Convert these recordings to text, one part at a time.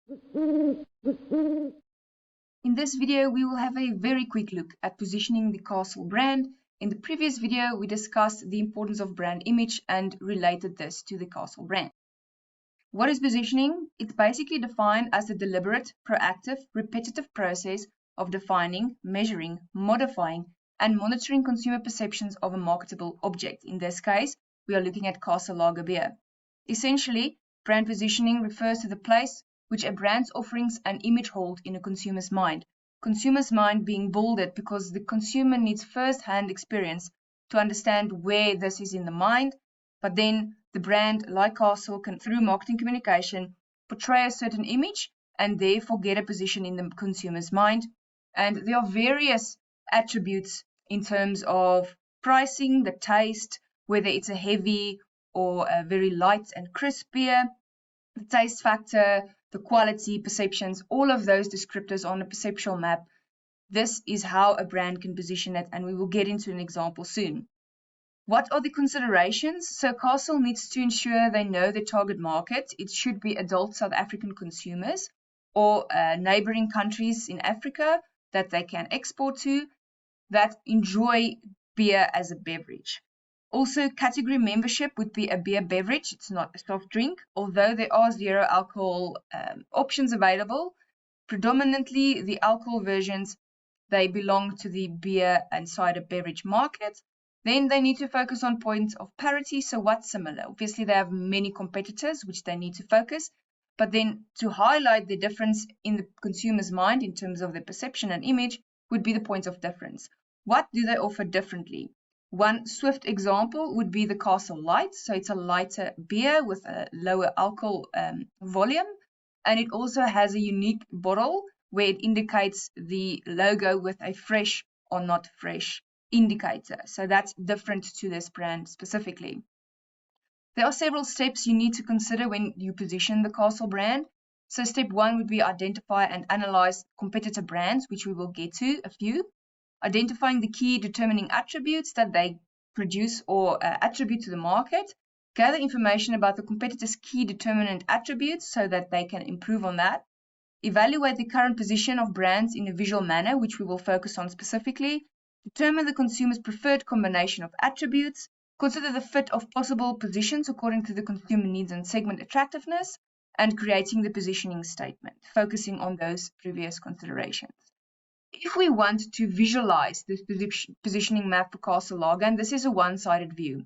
In this video, we will have a very quick look at positioning the Castle brand. In the previous video, we discussed the importance of brand image and related this to the Castle brand. What is positioning? It's basically defined as the deliberate, proactive, repetitive process of defining, measuring, modifying, and monitoring consumer perceptions of a marketable object. In this case, we are looking at Castle Lager beer. Essentially, brand positioning refers to the place which a brand's offerings and image hold in a consumer's mind. Consumer's mind being bolded because the consumer needs first-hand experience to understand where this is in the mind, but then the brand, like Castle, can, through marketing communication, portray a certain image and therefore get a position in the consumer's mind. And there are various attributes in terms of pricing, the taste, whether it's a heavy or a very light and crisp beer, the taste factor, the quality, perceptions, all of those descriptors on a perceptual map. This is how a brand can position it, and we will get into an example soon. What are the considerations? So Castle needs to ensure they know their target market. It should be adult South African consumers or neighboring countries in Africa that they can export to that enjoy beer as a beverage. Also, category membership would be a beer beverage. It's not a soft drink, although there are zero alcohol options available. Predominantly, the alcohol versions, they belong to the beer and cider beverage market. Then they need to focus on points of parity, so what's similar? Obviously, they have many competitors, which they need to focus. But then to highlight the difference in the consumer's mind in terms of their perception and image would be the points of difference. What do they offer differently? One swift example would be the Castle Light. So it's a lighter beer with a lower alcohol volume. And it also has a unique bottle where it indicates the logo with a fresh or not fresh indicator. So that's different to this brand specifically. There are several steps you need to consider when you position the Castle brand. So step one would be identify and analyze competitor brands, which we will get to a few. Identifying the key determining attributes that they produce or attribute to the market. Gather information about the competitor's key determinant attributes so that they can improve on that. Evaluate the current position of brands in a visual manner, which we will focus on specifically. Determine the consumer's preferred combination of attributes. Consider the fit of possible positions according to the consumer needs and segment attractiveness. And creating the positioning statement, focusing on those previous considerations. If we want to visualize this positioning map for Castle Lager, and this is a one-sided view,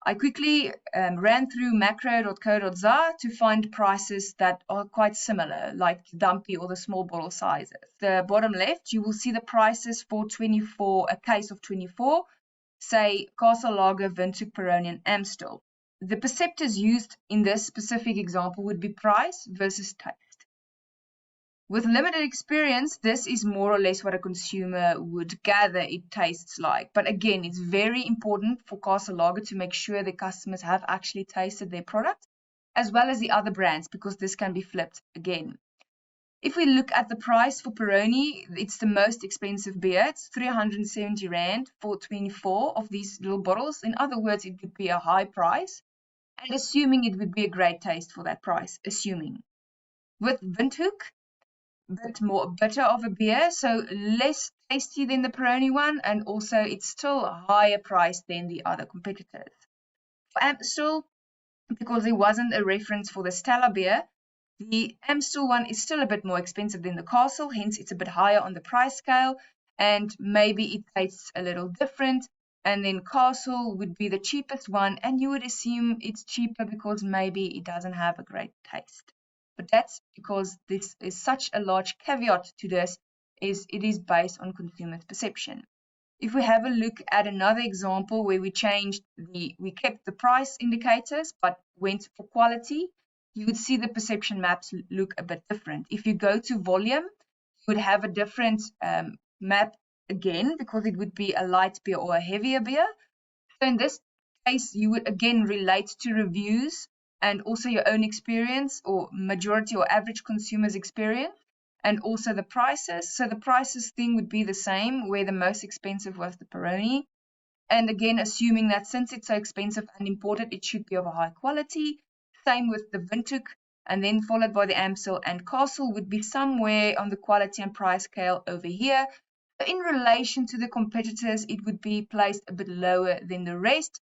I quickly ran through macro.co.za to find prices that are quite similar, like the dumpy or the small bottle sizes. The bottom left, you will see the prices for 24, a case of 24, say Castle Lager, Windhoek, Peroni, and Amstel. The perceptors used in this specific example would be price versus taste. With limited experience, this is more or less what a consumer would gather it tastes like. But again, it's very important for Castle Lager to make sure the customers have actually tasted their product, as well as the other brands, because this can be flipped again. If we look at the price for Peroni, it's the most expensive beer. It's 370 Rand for 24 of these little bottles. In other words, it would be a high price, and assuming it would be a great taste for that price, assuming. With Windhoek, bit more bitter of a beer, so less tasty than the Peroni one, and also it's still a higher price than the other competitors. For Amstel, because there wasn't a reference for the Stella beer, the Amstel one is still a bit more expensive than the Castle, hence it's a bit higher on the price scale, and maybe it tastes a little different. And then Castle would be the cheapest one, and you would assume it's cheaper because maybe it doesn't have a great taste. But that's because this is such a large caveat to this, is it is based on consumer perception. If we have a look at another example where we kept the price indicators but went for quality, you would see the perception maps look a bit different. If you go to volume, you would have a different map again, because it would be a light beer or a heavier beer. So in this case, you would again relate to reviews and also your own experience, or majority or average consumer's experience, and also the prices. So the prices thing would be the same, where the most expensive was the Peroni. And again, assuming that since it's so expensive and imported, it should be of a high quality. Same with the Windhoek and then followed by the Amstel, and Castle would be somewhere on the quality and price scale over here. In relation to the competitors, it would be placed a bit lower than the rest.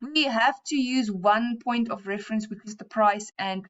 We have to use one point of reference, which is the price, and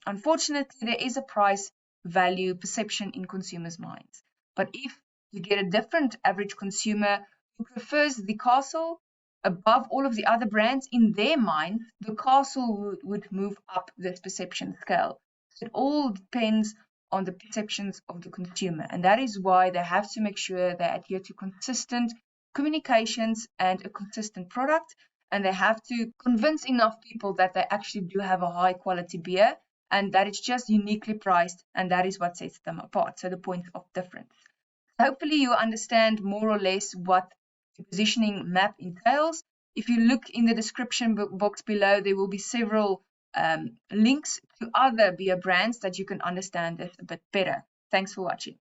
unfortunately there is a price value perception in consumers' minds. But if you get a different average consumer who prefers the Castle above all of the other brands, in their mind the Castle would move up this perception scale. So it all depends on the perceptions of the consumer, and that is why they have to make sure they adhere to consistent communications and a consistent product, and they have to convince enough people that they actually do have a high quality beer and that it's just uniquely priced, and that is what sets them apart. So the point of difference. Hopefully you understand more or less what the positioning map entails. If you look in the description box below, there will be several links to other beer brands that you can understand this a bit better. Thanks for watching.